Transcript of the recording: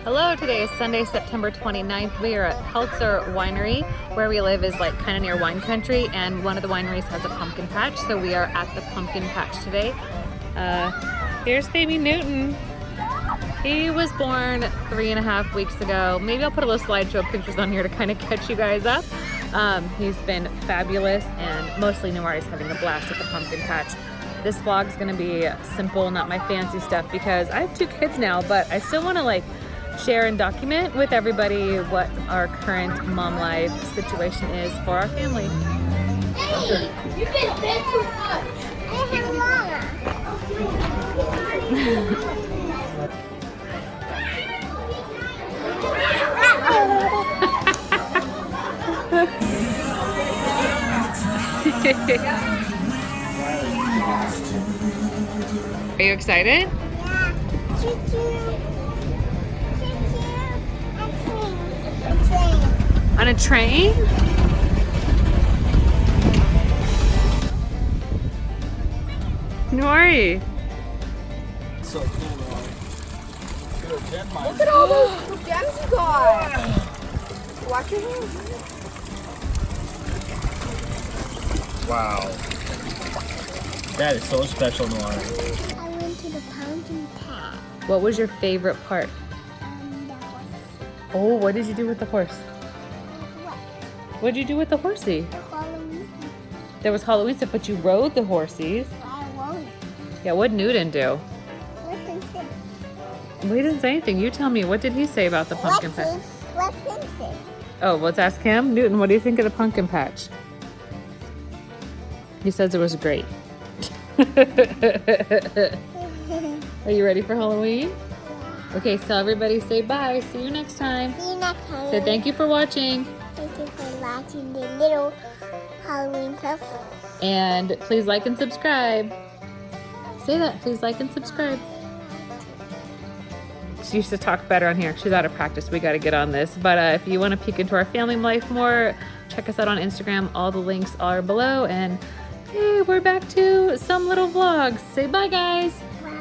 Hello, today is Sunday, September 29th. We are at Peltzer Winery. Where we live is like kind of near wine country, and one of the wineries has a pumpkin patch, so we are at the pumpkin patch today. Here's baby Noutin. He was born 3.5 weeks ago. Maybe I'll put a little slideshow of pictures on here to kind of catch you guys up. He's been fabulous, and mostly Noari's having a blast at the pumpkin patch. This vlog's gonna be simple, not my fancy stuff, because I have 2 kids now, but I still wanna like share and document with everybody what our current mom life situation is for our family. Hey, you've been fed too much. I have Are you excited? Yeah. Choo-choo. On a train? Nori. So cool, Look at all those gems you got. Watch your hands. wow. That is so special, Noir. I went to the pumpkin patch. What was your favorite part? That was Oh, what did you do with the horse? what? What did you do with the horsey? The Halloween. There was Halloween stuff, but you rode the horsies. I won't. Yeah, what did Noutin do? Listen, say. Well, he didn't say anything. You tell me. What did he say about the pumpkin patch? Let him say. Oh, let's ask him. Noutin, what do you think of the pumpkin patch? He says it was great. Are you ready for Halloween? Okay, so everybody say bye. See you next time. See you next time. Say thank you for watching. Thank you for watching the little Halloween stuff. And please like and subscribe. Say that. Please like and subscribe. She used to talk better on here. She's out of practice. We got to get on this. But if you want to peek into our family life more, check us out on Instagram. All the links are below. And hey, we're back to some little vlogs. Say bye, guys. Bye.